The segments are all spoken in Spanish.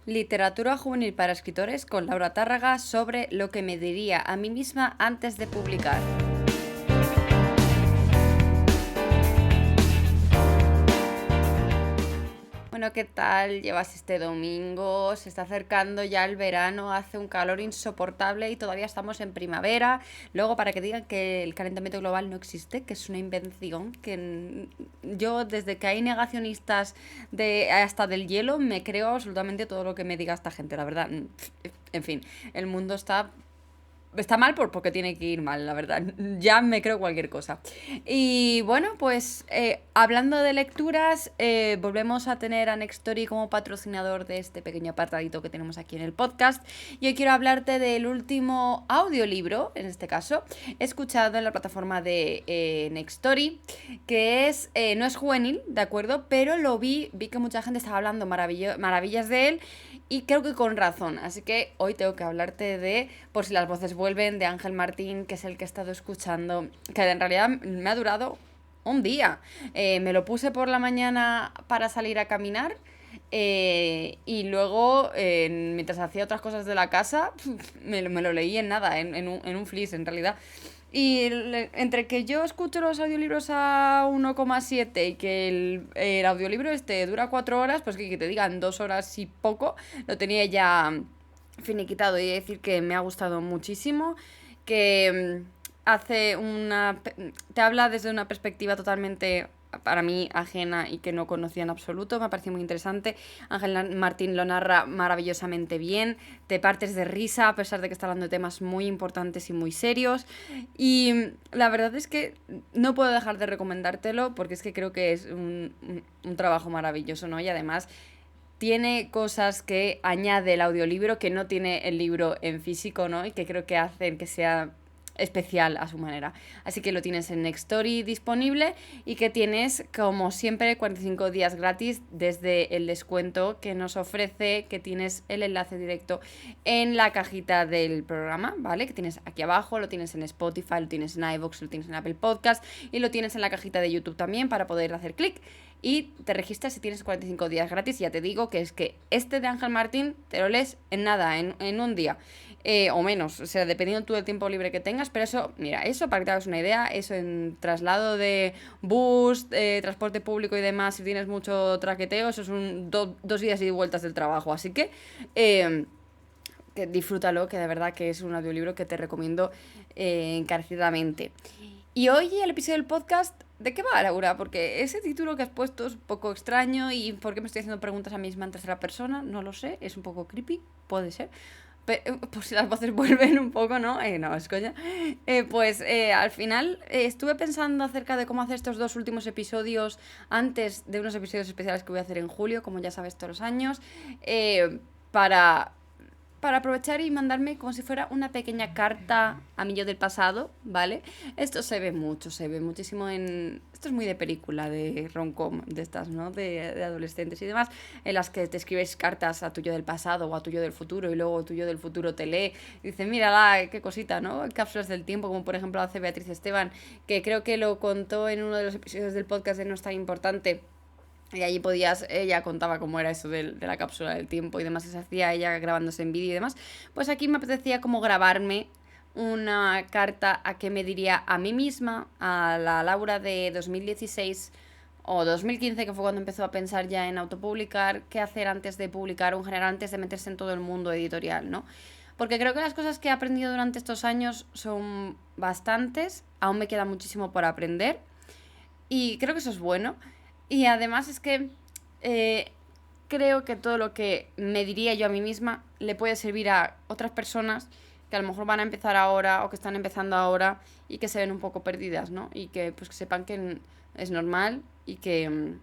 Literatura juvenil para escritores con Laura Tárraga sobre lo que me diría a mí misma antes de publicar. Bueno, ¿qué tal llevas este domingo? Se está acercando ya el verano, hace un calor insoportable y todavía estamos en primavera. Luego, para que digan que el calentamiento global no existe, que es una invención, yo desde que hay negacionistas hasta del hielo, me creo absolutamente todo lo que me diga esta gente, la verdad. En fin, el mundo está mal porque tiene que ir mal, la verdad. Ya me creo cualquier cosa. Y bueno, pues hablando de lecturas, volvemos a tener a Nextory como patrocinador de este pequeño apartadito que tenemos aquí en el podcast. Y hoy quiero hablarte del último audiolibro, en este caso, escuchado en la plataforma de Nextory, que no es juvenil, ¿de acuerdo? Pero vi que mucha gente estaba hablando maravillas de él. Y creo que con razón, así que hoy tengo que hablarte de Por si las voces vuelven, de Ángel Martín, que es el que he estado escuchando, que en realidad me ha durado un día. Me lo puse por la mañana para salir a caminar y luego, mientras hacía otras cosas de la casa, me lo leí en nada, en un flis en realidad. Y entre que yo escucho los audiolibros a 1,7 y que el audiolibro dura 4 horas, pues que te digan 2 horas y poco, lo tenía ya finiquitado. Y decir que me ha gustado muchísimo, que te habla desde una perspectiva totalmente para mí ajena y que no conocía en absoluto. Me ha parecido muy interesante. Ángel Martín lo narra maravillosamente bien, te partes de risa a pesar de que está hablando de temas muy importantes y muy serios. Y la verdad es que no puedo dejar de recomendártelo porque es que creo que es un trabajo maravilloso, ¿no? Y además tiene cosas que añade el audiolibro que no tiene el libro en físico, ¿no? Y que creo que hacen que sea especial a su manera. Así que lo tienes en Nextory disponible y que tienes, como siempre, 45 días gratis desde el descuento que nos ofrece, que tienes el enlace directo en la cajita del programa, ¿vale? Que tienes aquí abajo, lo tienes en Spotify, lo tienes en iVoox, lo tienes en Apple Podcast y lo tienes en la cajita de YouTube también para poder hacer clic y te registras y tienes 45 días gratis. Y ya te digo que es que este de Ángel Martín te lo lees en nada, en un día. O menos, o sea, dependiendo tú del tiempo libre que tengas, pero eso, mira, eso para que te hagas una idea, eso en traslado de bus, transporte público y demás, si tienes mucho traqueteo, eso es 2 días y vueltas del trabajo, así que disfrútalo, que de verdad que es un audiolibro que te recomiendo encarecidamente. Y hoy el episodio del podcast, ¿de qué va, Laura? Porque ese título que has puesto es un poco extraño y ¿por qué me estoy haciendo preguntas a mí misma en tercera persona? No lo sé, es un poco creepy, puede ser. Por si las voces vuelven un poco, ¿no? No, es coña. Al final estuve pensando acerca de cómo hacer estos 2 últimos episodios antes de unos episodios especiales que voy a hacer en julio, como ya sabes, todos los años, para aprovechar y mandarme como si fuera una pequeña carta a mi yo del pasado, ¿vale? Esto se ve muchísimo en... Esto es muy de película, de rom-com, de estas, ¿no? De adolescentes y demás, en las que te escribes cartas a tu yo del pasado o a tu yo del futuro y luego tu yo del futuro te lee y dice, mírala, qué cosita, ¿no? Cápsulas del tiempo, como por ejemplo hace Beatriz Esteban, que creo que lo contó en uno de los episodios del podcast de No es tan importante. Y allí ella contaba cómo era eso de la cápsula del tiempo y demás que se hacía ella grabándose en vídeo y demás. Pues aquí me apetecía como grabarme una carta a qué me diría a mí misma, a la Laura de 2016 o 2015, que fue cuando empezó a pensar ya en autopublicar, qué hacer antes de publicar, o en general antes de meterse en todo el mundo editorial, ¿no? Porque creo que las cosas que he aprendido durante estos años son bastantes, aún me queda muchísimo por aprender y creo que eso es bueno. Y además es que eh, creo que todo lo que me diría yo a mí misma le puede servir a otras personas que a lo mejor van a empezar ahora o que están empezando ahora y que se ven un poco perdidas, ¿no? Y que pues que sepan que es normal y que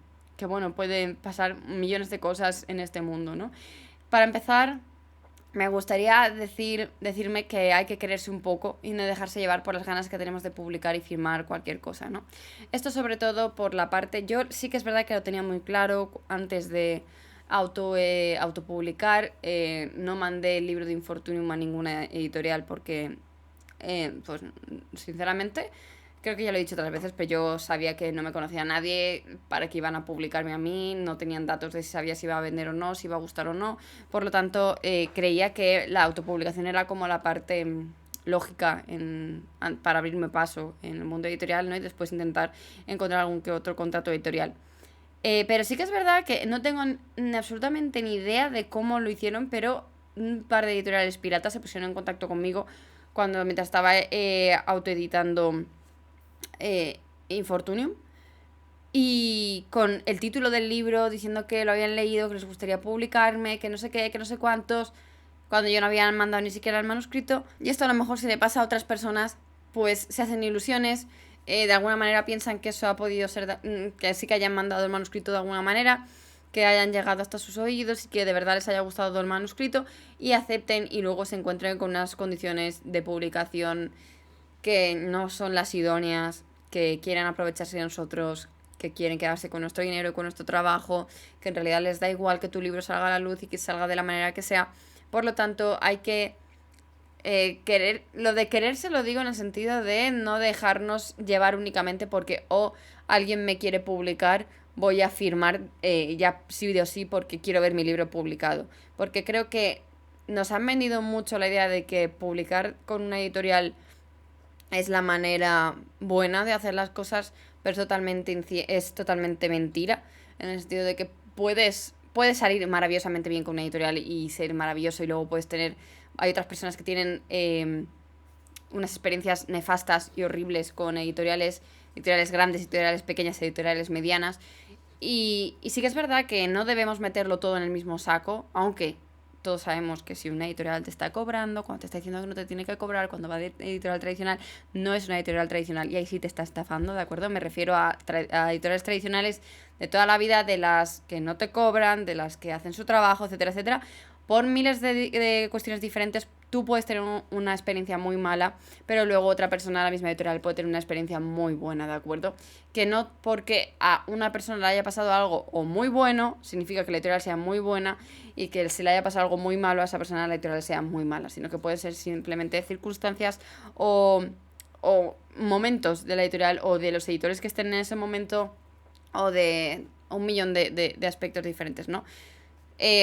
bueno, pueden pasar millones de cosas en este mundo, ¿no? Para empezar, me gustaría decirme que hay que quererse un poco y no dejarse llevar por las ganas que tenemos de publicar y firmar cualquier cosa, ¿no? Esto sobre todo por la parte... Yo sí que es verdad que lo tenía muy claro antes de autopublicar. No mandé el libro de Infortunium a ninguna editorial porque, pues, sinceramente, creo que ya lo he dicho otras veces, pero yo sabía que no me conocía a nadie, para que iban a publicarme a mí, no tenían datos de si sabía si iba a vender o no, si iba a gustar o no. Por lo tanto, creía que la autopublicación era como la parte lógica para abrirme paso en el mundo editorial, ¿no? Y después intentar encontrar algún que otro contrato editorial. Pero sí que es verdad que no tengo absolutamente ni idea de cómo lo hicieron, pero un par de editoriales piratas se pusieron en contacto conmigo mientras estaba autoeditando Infortunium, y con el título del libro diciendo que lo habían leído, que les gustaría publicarme, que no sé qué, que no sé cuántos, cuando yo no había mandado ni siquiera el manuscrito. Y esto a lo mejor, si le pasa a otras personas, pues se hacen ilusiones, de alguna manera piensan que eso ha podido ser, que sí que hayan mandado el manuscrito de alguna manera, que hayan llegado hasta sus oídos y que de verdad les haya gustado el manuscrito y acepten, y luego se encuentren con unas condiciones de publicación que no son las idóneas, que quieren aprovecharse de nosotros, que quieren quedarse con nuestro dinero y con nuestro trabajo, que en realidad les da igual que tu libro salga a la luz y que salga de la manera que sea. Por lo tanto, hay que querer, lo de quererse lo digo en el sentido de no dejarnos llevar únicamente porque alguien me quiere publicar, voy a firmar ya sí o sí porque quiero ver mi libro publicado. Porque creo que nos han vendido mucho la idea de que publicar con una editorial es la manera buena de hacer las cosas, pero es totalmente mentira, en el sentido de que puedes salir maravillosamente bien con una editorial y ser maravilloso, y luego puedes tener, hay otras personas que tienen unas experiencias nefastas y horribles con editoriales grandes, editoriales pequeñas, editoriales medianas, y sí que es verdad que no debemos meterlo todo en el mismo saco, aunque todos sabemos que si una editorial te está cobrando, cuando te está diciendo que no te tiene que cobrar, cuando va de editorial tradicional, no es una editorial tradicional y ahí sí te está estafando, ¿de acuerdo? Me refiero a editoriales tradicionales de toda la vida, de las que no te cobran, de las que hacen su trabajo, etcétera, etcétera. Por miles de cuestiones diferentes, tú puedes tener una experiencia muy mala, pero luego otra persona de la misma editorial puede tener una experiencia muy buena, ¿de acuerdo? Que no porque a una persona le haya pasado algo o muy bueno, significa que la editorial sea muy buena, y que si le haya pasado algo muy malo a esa persona, la editorial sea muy mala, sino que puede ser simplemente circunstancias o momentos de la editorial o de los editores que estén en ese momento, o de un millón de aspectos diferentes, ¿no?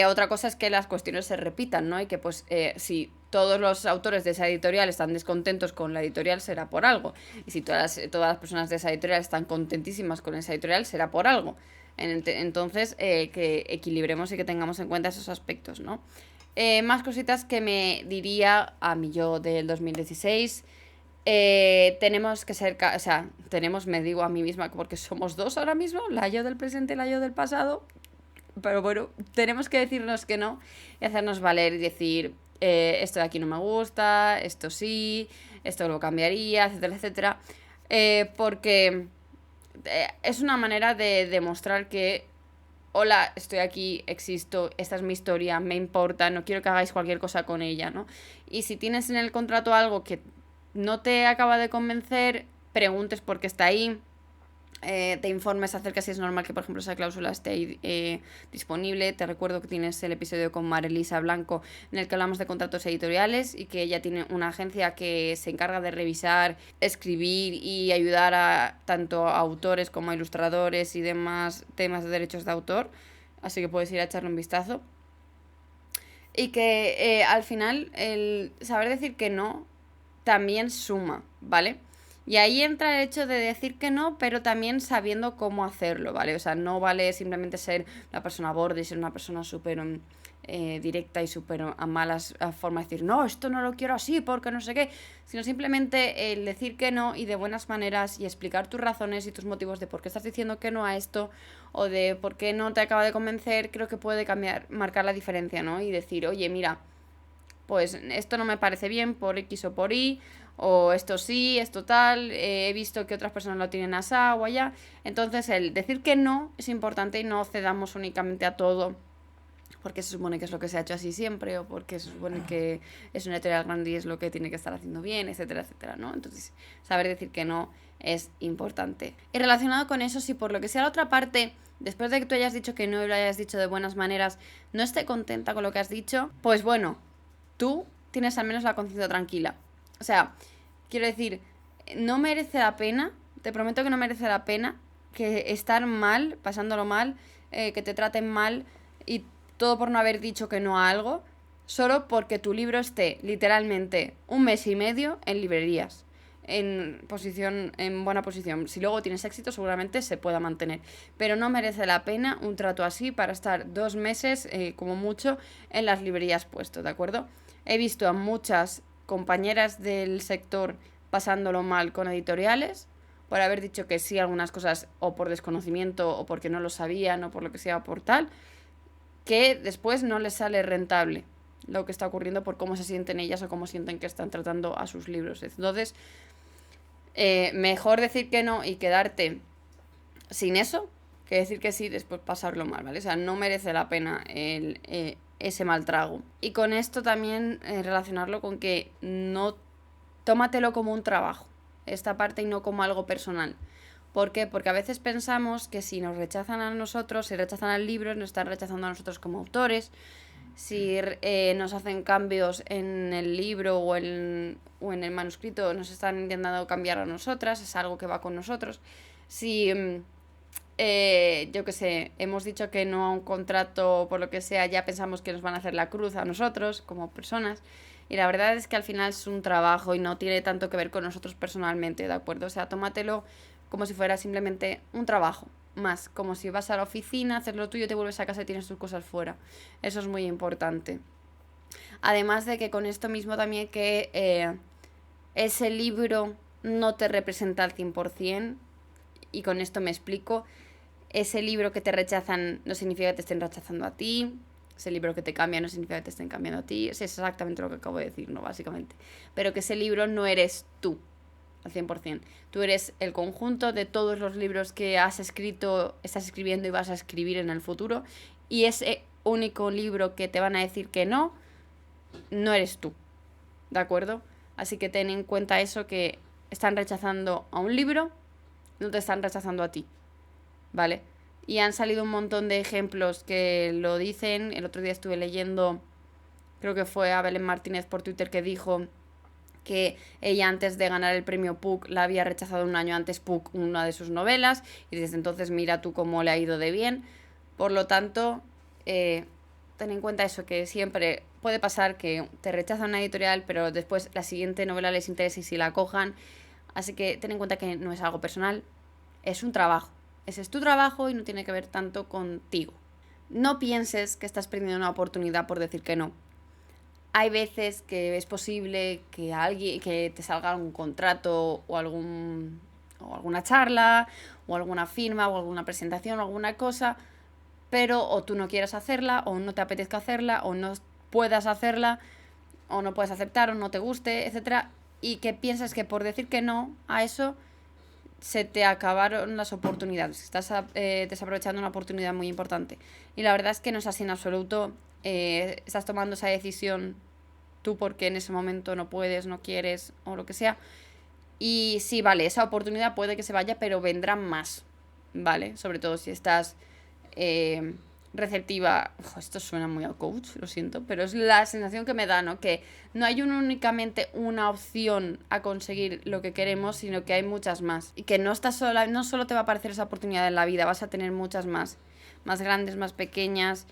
Otra cosa es que las cuestiones se repitan, ¿no? Y que pues si todos los autores de esa editorial están descontentos con la editorial, será por algo. Y si todas las personas de esa editorial están contentísimas con esa editorial, será por algo. Entonces, que equilibremos y que tengamos en cuenta esos aspectos, ¿no? Más cositas que me diría a mí yo del 2016. Tenemos que ser, o sea, me digo a mí misma porque somos dos ahora mismo, la yo del presente y la yo del pasado. Pero bueno, tenemos que decirnos que no y hacernos valer y decir, esto de aquí no me gusta, esto sí, esto lo cambiaría, etcétera, etcétera. Porque es una manera de demostrar que, hola, estoy aquí, existo, esta es mi historia, me importa, no quiero que hagáis cualquier cosa con ella, ¿no? Y si tienes en el contrato algo que no te acaba de convencer, preguntes por qué está ahí. Te informes acerca si es normal que, por ejemplo, esa cláusula esté disponible. Te recuerdo que tienes el episodio con Marilisa Blanco en el que hablamos de contratos editoriales y que ella tiene una agencia que se encarga de revisar, escribir y ayudar a tanto a autores como a ilustradores y demás temas de derechos de autor, así que puedes ir a echarle un vistazo. Y que al final el saber decir que no también suma, ¿vale? Y ahí entra el hecho de decir que no, pero también sabiendo cómo hacerlo, ¿vale? O sea, no vale simplemente ser una persona borde y ser una persona súper directa y súper a malas forma de decir, no, esto no lo quiero así porque no sé qué, sino simplemente el decir que no y de buenas maneras y explicar tus razones y tus motivos de por qué estás diciendo que no a esto o de por qué no te acaba de convencer, creo que puede marcar la diferencia, ¿no? Y decir, oye, mira, pues esto no me parece bien por X o por Y, o esto sí, esto tal, he visto que otras personas lo tienen asá o allá. Entonces el decir que no es importante y no cedamos únicamente a todo porque se supone que es lo que se ha hecho así siempre, o porque se supone que es una editorial grande y es lo que tiene que estar haciendo bien, etcétera, etcétera, ¿no? Entonces, saber decir que no es importante. Y relacionado con eso, si por lo que sea la otra parte, después de que tú hayas dicho que no y lo hayas dicho de buenas maneras, no esté contenta con lo que has dicho, pues bueno, tú tienes al menos la conciencia tranquila. O sea, quiero decir, no merece la pena, te prometo que no merece la pena que estar mal, pasándolo mal, que te traten mal y todo por no haber dicho que no a algo, solo porque tu libro esté literalmente 1 mes y medio en librerías, en buena posición. Si luego tienes éxito, seguramente se pueda mantener. Pero no merece la pena un trato así para estar 2 meses, como mucho, en las librerías puesto, ¿de acuerdo? He visto a muchas compañeras del sector pasándolo mal con editoriales, por haber dicho que sí a algunas cosas, o por desconocimiento, o porque no lo sabían, o por lo que sea, por tal, que después no les sale rentable lo que está ocurriendo por cómo se sienten ellas o cómo sienten que están tratando a sus libros. Entonces, mejor decir que no y quedarte sin eso que decir que sí y después pasarlo mal, ¿vale? O sea, no merece la pena ese mal trago. Y con esto también relacionarlo con que no tómatelo como un trabajo, esta parte, y no como algo personal. ¿Por qué? Porque a veces pensamos que si nos rechazan a nosotros, si rechazan al libro, nos están rechazando a nosotros como autores. Si nos hacen cambios en el libro o en el manuscrito, nos están intentando cambiar a nosotras, es algo que va con nosotros. Si, yo qué sé, hemos dicho que no a un contrato, por lo que sea, ya pensamos que nos van a hacer la cruz a nosotros como personas. Y la verdad es que al final es un trabajo y no tiene tanto que ver con nosotros personalmente, ¿de acuerdo? O sea, tómatelo como si fuera simplemente un trabajo más, como si vas a la oficina, haces lo tuyo, te vuelves a casa y tienes tus cosas fuera. Eso es muy importante. Además de que con esto mismo también que ese libro no te representa al 100%, y con esto me explico. Ese libro que te rechazan no significa que te estén rechazando a ti. Ese libro que te cambia no significa que te estén cambiando a ti. Es exactamente lo que acabo de decir, ¿no? Básicamente. Pero que ese libro no eres tú al 100%. Tú eres el conjunto de todos los libros que has escrito, estás escribiendo y vas a escribir en el futuro. Y ese único libro que te van a decir que no, no eres tú. ¿De acuerdo? Así que ten en cuenta eso, que están rechazando a un libro, no te están rechazando a ti. ¿Vale? Y han salido un montón de ejemplos que lo dicen. El otro día estuve leyendo, creo que fue a Belén Martínez por Twitter, que dijo que ella antes de ganar el premio PUC la había rechazado un año antes PUC una de sus novelas, y desde entonces mira tú cómo le ha ido de bien. Por lo tanto, ten en cuenta eso, que siempre puede pasar que te rechazan una editorial, pero después la siguiente novela les interesa y si la cojan. Así que ten en cuenta que no es algo personal, es un trabajo. Ese es tu trabajo y no tiene que ver tanto contigo. No pienses que estás perdiendo una oportunidad por decir que no. Hay veces que es posible que alguien que te salga algún contrato o alguna charla o alguna firma o alguna presentación o alguna cosa, pero o tú no quieras hacerla o no te apetezca hacerla o no puedas hacerla o no puedes aceptar o no te guste, etcétera, y que piensas que por decir que no a eso se te acabaron las oportunidades, estás desaprovechando una oportunidad muy importante. Y la verdad es que no es así en absoluto. Estás tomando esa decisión tú porque en ese momento no puedes, no quieres o lo que sea. Y sí, vale, esa oportunidad puede que se vaya, pero vendrán más, ¿vale? Sobre todo si estás receptiva. Esto suena muy a coach, lo siento, pero es la sensación que me da, ¿no? Que no hay únicamente una opción a conseguir lo que queremos, sino que hay muchas más. Y que no estás sola, no solo te va a aparecer esa oportunidad en la vida, vas a tener muchas más. Más grandes, más pequeñas,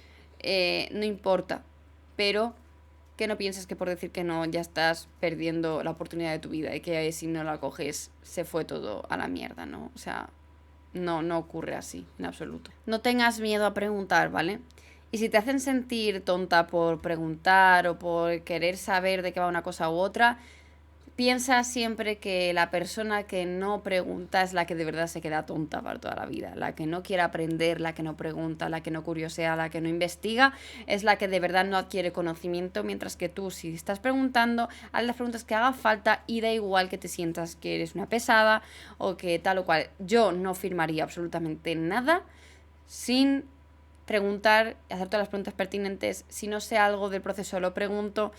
no importa. Pero que no pienses que por decir que no ya estás perdiendo la oportunidad de tu vida y que si no la coges se fue todo a la mierda, ¿no? O sea, no ocurre así, en absoluto. No tengas miedo a preguntar, ¿vale? Y si te hacen sentir tonta por preguntar o por querer saber de qué va una cosa u otra, piensa siempre que la persona que no pregunta es la que de verdad se queda tonta para toda la vida. La que no quiere aprender, la que no pregunta, la que no curiosea, la que no investiga, es la que de verdad no adquiere conocimiento, mientras que tú, si estás preguntando, haz las preguntas que haga falta y da igual que te sientas que eres una pesada o que tal o cual. Yo no firmaría absolutamente nada sin preguntar, hacer todas las preguntas pertinentes. Si no sé algo del proceso, lo pregunto.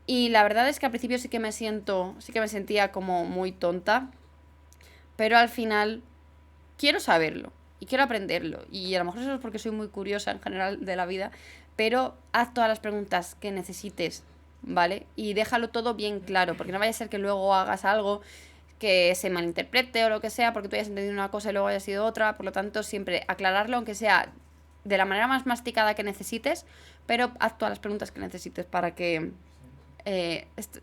Y la verdad es que al principio sí que me sentía como muy tonta, pero al final quiero saberlo y quiero aprenderlo. Y a lo mejor eso es porque soy muy curiosa en general de la vida, pero haz todas las preguntas que necesites, ¿vale? Y déjalo todo bien claro, porque no vaya a ser que luego hagas algo que se malinterprete o lo que sea, porque tú hayas entendido una cosa y luego haya sido otra. Por lo tanto, siempre aclararlo, aunque sea de la manera más masticada que necesites, pero haz todas las preguntas que necesites para que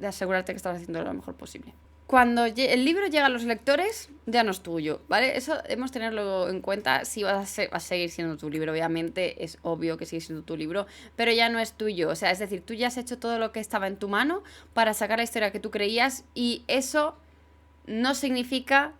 asegurarte que estás haciendo lo mejor posible. Cuando el libro llega a los lectores, ya no es tuyo, ¿vale? Eso debemos tenerlo en cuenta. Si va a seguir siendo tu libro, obviamente, es obvio que sigue siendo tu libro, pero ya no es tuyo. O sea, es decir, tú ya has hecho todo lo que estaba en tu mano para sacar la historia que tú creías, y eso no significa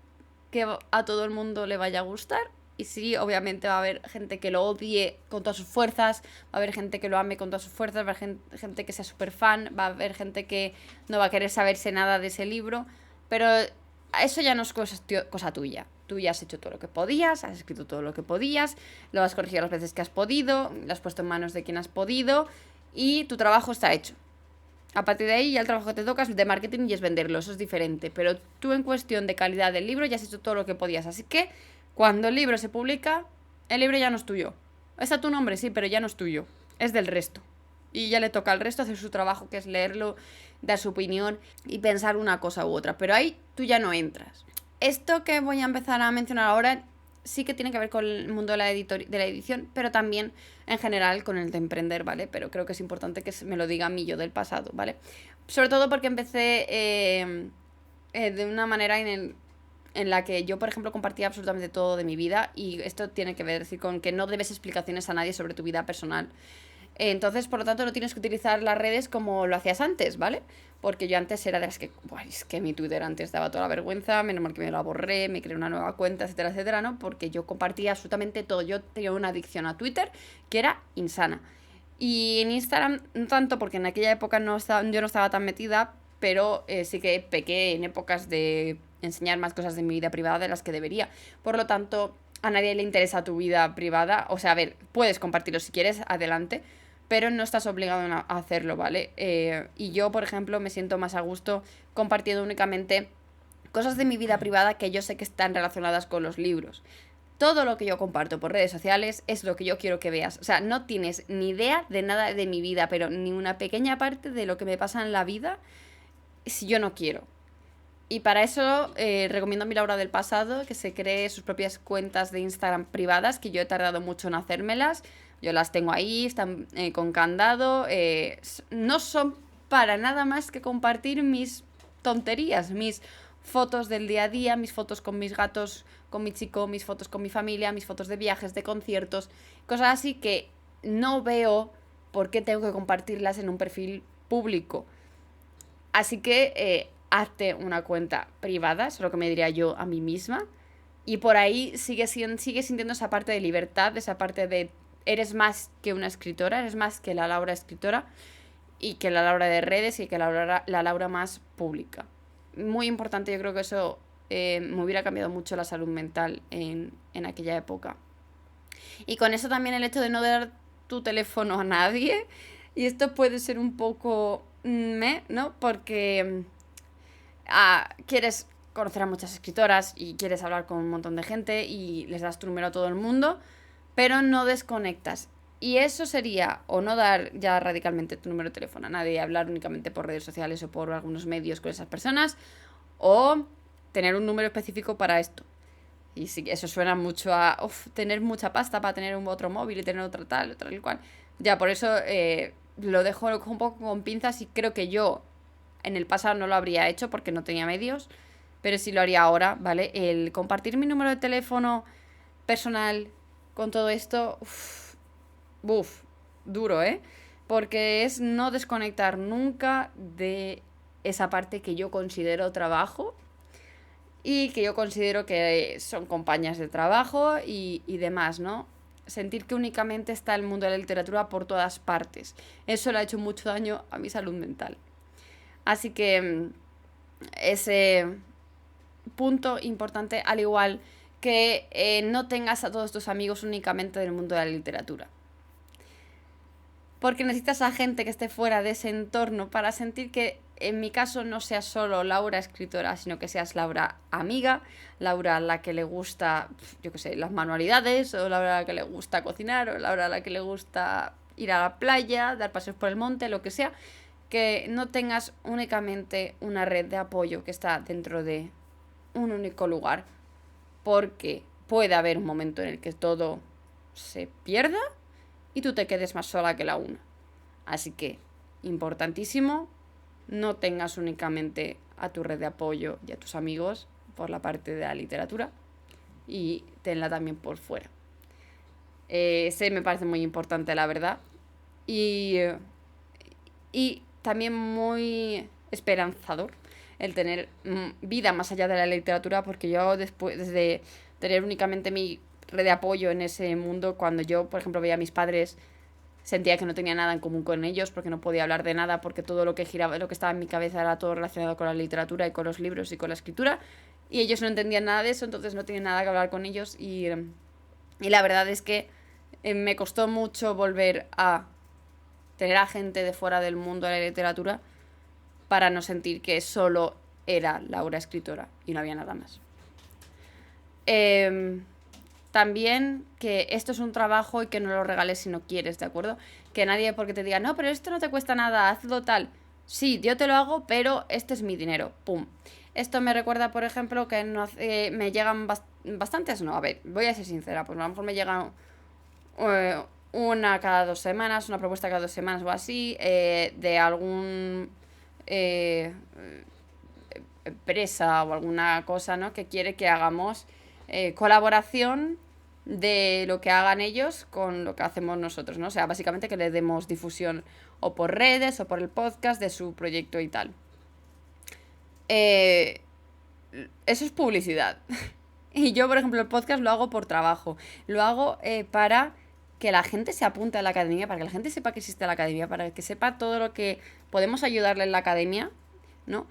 que a todo el mundo le vaya a gustar. Y sí, obviamente va a haber gente que lo odie con todas sus fuerzas, va a haber gente que lo ame con todas sus fuerzas, va a haber gente que sea súper fan, va a haber gente que no va a querer saberse nada de ese libro, pero eso ya no es cosa tuya. Tú ya has hecho todo lo que podías, has escrito todo lo que podías, lo has corregido las veces que has podido, lo has puesto en manos de quien has podido, y tu trabajo está hecho. A partir de ahí ya el trabajo que te toca es de marketing y es venderlo, eso es diferente. Pero tú, en cuestión de calidad del libro, ya has hecho todo lo que podías. Así que cuando el libro se publica, el libro ya no es tuyo. Está tu nombre, sí, pero ya no es tuyo. Es del resto. Y ya le toca al resto hacer su trabajo, que es leerlo, dar su opinión y pensar una cosa u otra. Pero ahí tú ya no entras. Esto que voy a empezar a mencionar ahora sí que tiene que ver con el mundo de la edición, pero también en general con el de emprender, ¿vale? Pero creo que es importante que me lo diga a mí yo del pasado, ¿vale? Sobre todo porque empecé de una manera en la que yo, por ejemplo, compartía absolutamente todo de mi vida, y esto tiene que ver, decir, con que no debes explicaciones a nadie sobre tu vida personal. Entonces, por lo tanto, no tienes que utilizar las redes como lo hacías antes, ¿vale? Porque yo antes era de las que, bueno, es que mi Twitter antes daba toda la vergüenza, menos mal que me la borré, me creé una nueva cuenta, etcétera, etcétera, ¿no? Porque yo compartía absolutamente todo. Yo tenía una adicción a Twitter que era insana. Y en Instagram, no tanto, porque en aquella época yo no estaba tan metida, pero sí que pequé en épocas de enseñar más cosas de mi vida privada de las que debería. Por lo tanto, a nadie le interesa tu vida privada. O sea, a ver, puedes compartirlo si quieres, adelante, pero no estás obligado a hacerlo, ¿vale? Y yo, por ejemplo, me siento más a gusto compartiendo únicamente cosas de mi vida privada que yo sé que están relacionadas con los libros. Todo lo que yo comparto por redes sociales es lo que yo quiero que veas. O sea, no tienes ni idea de nada de mi vida, pero ni una pequeña parte de lo que me pasa en la vida si yo no quiero. Y para eso recomiendo a mi Laura del pasado que se cree sus propias cuentas de Instagram privadas, que yo he tardado mucho en hacérmelas. Yo las tengo ahí, están con candado. No son para nada más que compartir mis tonterías, mis fotos del día a día, mis fotos con mis gatos, con mi chico, mis fotos con mi familia, mis fotos de viajes, de conciertos, cosas así que no veo por qué tengo que compartirlas en un perfil público. Así que hazte una cuenta privada, es lo que me diría yo a mí misma. Y por ahí sigue sintiendo esa parte de libertad, esa parte de eres más que una escritora, eres más que la Laura escritora, y que la Laura de redes, y que la Laura más pública. Muy importante, yo creo que eso me hubiera cambiado mucho la salud mental en aquella época. Y con eso también el hecho de no dar tu teléfono a nadie. Y esto puede ser un poco ¿no? Porque quieres conocer a muchas escritoras y quieres hablar con un montón de gente y les das tu número a todo el mundo, pero no desconectas. Y eso sería o no dar ya radicalmente tu número de teléfono a nadie, hablar únicamente por redes sociales o por algunos medios con esas personas, o tener un número específico para esto. Y sí, eso suena mucho a tener mucha pasta para tener un otro móvil y tener otra tal, otra tal cual. Ya, por eso lo dejo un poco con pinzas, y creo que yo en el pasado no lo habría hecho porque no tenía medios, pero sí lo haría ahora, ¿vale? El compartir mi número de teléfono personal con todo esto, duro, ¿eh? Porque es no desconectar nunca de esa parte que yo considero trabajo y que yo considero que son compañías de trabajo y demás, ¿no? Sentir que únicamente está el mundo de la literatura por todas partes. Eso le ha hecho mucho daño a mi salud mental. Así que ese punto importante, al igual que no tengas a todos tus amigos únicamente del mundo de la literatura. Porque necesitas a gente que esté fuera de ese entorno para sentir que, en mi caso, no seas solo Laura escritora, sino que seas Laura amiga, Laura a la que le gusta, yo qué sé, las manualidades, o Laura a la que le gusta cocinar, o Laura a la que le gusta ir a la playa, dar paseos por el monte, lo que sea. Que no tengas únicamente una red de apoyo que está dentro de un único lugar, porque puede haber un momento en el que todo se pierda y tú te quedes más sola que la una. Así que, importantísimo, no tengas únicamente a tu red de apoyo y a tus amigos por la parte de la literatura, y tenla también por fuera. Me parece muy importante, la verdad. Y también muy esperanzador el tener vida más allá de la literatura, porque yo después de tener únicamente mi red de apoyo en ese mundo, cuando yo, por ejemplo, veía a mis padres, sentía que no tenía nada en común con ellos, porque no podía hablar de nada, porque todo lo que giraba, lo que estaba en mi cabeza era todo relacionado con la literatura y con los libros y con la escritura, y ellos no entendían nada de eso, entonces no tenía nada que hablar con ellos, y la verdad es que me costó mucho volver a tener a gente de fuera del mundo de la literatura para no sentir que solo era Laura escritora y no había nada más. También que esto es un trabajo y que no lo regales si no quieres, ¿de acuerdo? Que nadie porque te diga, no, pero esto no te cuesta nada, hazlo tal. Sí, yo te lo hago, pero este es mi dinero, pum. Esto me recuerda, por ejemplo, que me llegan bastantes, no, a ver, voy a ser sincera, pues a lo mejor me llegan una cada 2 semanas, una propuesta cada 2 semanas o así, de algún empresa o alguna cosa, ¿no? Que quiere que hagamos colaboración de lo que hagan ellos con lo que hacemos nosotros, ¿no? O sea, básicamente que le demos difusión o por redes o por el podcast de su proyecto y tal. Eso es publicidad. Y yo, por ejemplo, el podcast lo hago por trabajo. Lo hago para que la gente se apunte a la academia, para que la gente sepa que existe la academia, para que sepa todo lo que podemos ayudarle en la academia, ¿no?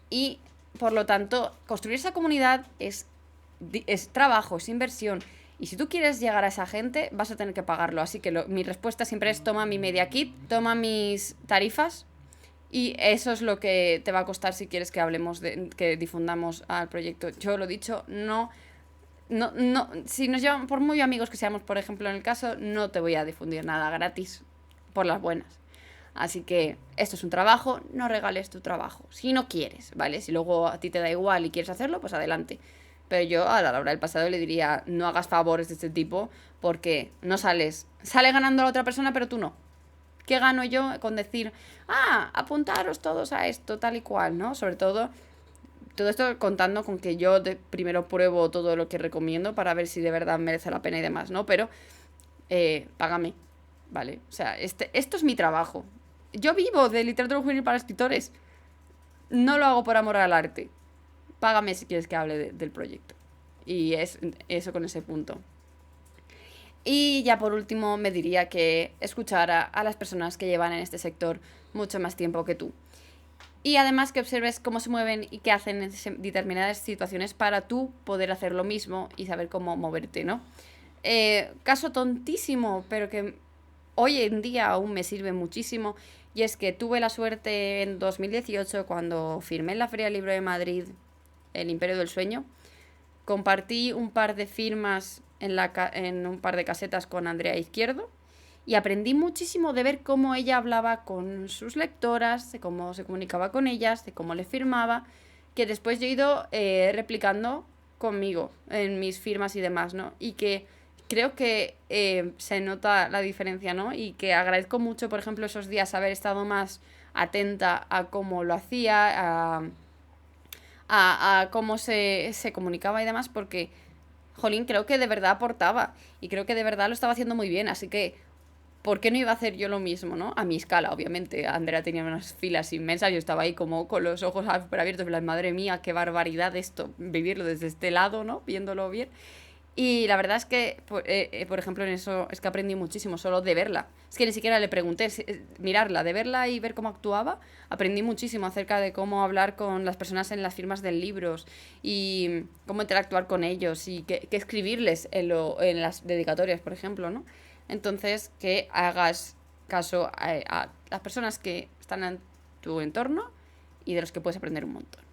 Y, por lo tanto, construir esa comunidad es trabajo, es inversión. Y si tú quieres llegar a esa gente, vas a tener que pagarlo. Así que mi respuesta siempre es: toma mi media kit, toma mis tarifas, y eso es lo que te va a costar si quieres que hablemos que difundamos al proyecto. Yo lo he dicho, no, si nos llevan, por muy amigos que seamos, por ejemplo, en el caso, no te voy a difundir nada gratis por las buenas. Así que esto es un trabajo, no regales tu trabajo, si no quieres, ¿vale? Si luego a ti te da igual y quieres hacerlo, pues adelante. Pero yo a Laura del pasado le diría, no hagas favores de este tipo, porque no sale ganando la otra persona, pero tú no. ¿Qué gano yo con decir, apuntaros todos a esto, tal y cual, ¿no? Sobre todo esto contando con que yo primero pruebo todo lo que recomiendo para ver si de verdad merece la pena y demás, ¿no? Pero págame, ¿vale? O sea, esto es mi trabajo. Yo vivo de literatura juvenil para escritores. No lo hago por amor al arte. Págame si quieres que hable del proyecto. Y es eso con ese punto. Y ya por último me diría que escuchara a las personas que llevan en este sector mucho más tiempo que tú. Y además que observes cómo se mueven y qué hacen en determinadas situaciones para tú poder hacer lo mismo y saber cómo moverte, ¿no? Caso tontísimo, pero que hoy en día aún me sirve muchísimo, y es que tuve la suerte en 2018, cuando firmé en la Feria del Libro de Madrid El Imperio del Sueño, compartí un par de firmas en un par de casetas con Andrea Izquierdo, y aprendí muchísimo de ver cómo ella hablaba con sus lectoras, de cómo se comunicaba con ellas, de cómo les firmaba, que después yo he ido replicando conmigo en mis firmas y demás, ¿no? Y que creo que se nota la diferencia, ¿no? Y que agradezco mucho, por ejemplo, esos días haber estado más atenta a cómo lo hacía, a cómo se comunicaba y demás, porque, jolín, creo que de verdad aportaba y creo que de verdad lo estaba haciendo muy bien, así que ¿por qué no iba a hacer yo lo mismo, no? A mi escala, obviamente. Andrea tenía unas filas inmensas, yo estaba ahí como con los ojos súper abiertos, madre mía, qué barbaridad esto, vivirlo desde este lado, ¿no? Viéndolo bien. Y la verdad es que, por ejemplo, en eso es que aprendí muchísimo solo de verla. Es que ni siquiera le pregunté, mirarla, de verla y ver cómo actuaba, aprendí muchísimo acerca de cómo hablar con las personas en las firmas de libros y cómo interactuar con ellos y qué escribirles en las dedicatorias, por ejemplo, ¿no? Entonces, que hagas caso a las personas que están en tu entorno y de los que puedes aprender un montón.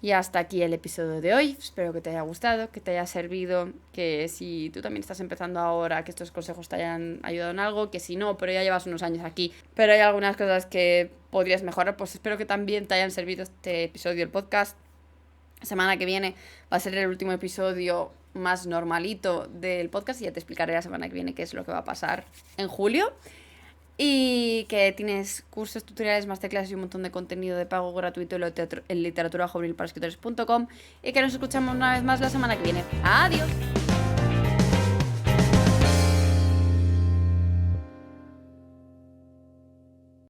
Y hasta aquí el episodio de hoy. Espero que te haya gustado, que te haya servido, que si tú también estás empezando ahora, que estos consejos te hayan ayudado en algo, que si no, pero ya llevas unos años aquí, pero hay algunas cosas que podrías mejorar, pues espero que también te hayan servido este episodio del podcast. semana que viene va a ser el último episodio más normalito del podcast y ya te explicaré la semana que viene qué es lo que va a pasar en julio. Y que tienes cursos, tutoriales, masterclass y un montón de contenido de pago gratuito en literatura juvenil para escritores.com. Y que nos escuchamos una vez más la semana que viene. ¡Adiós!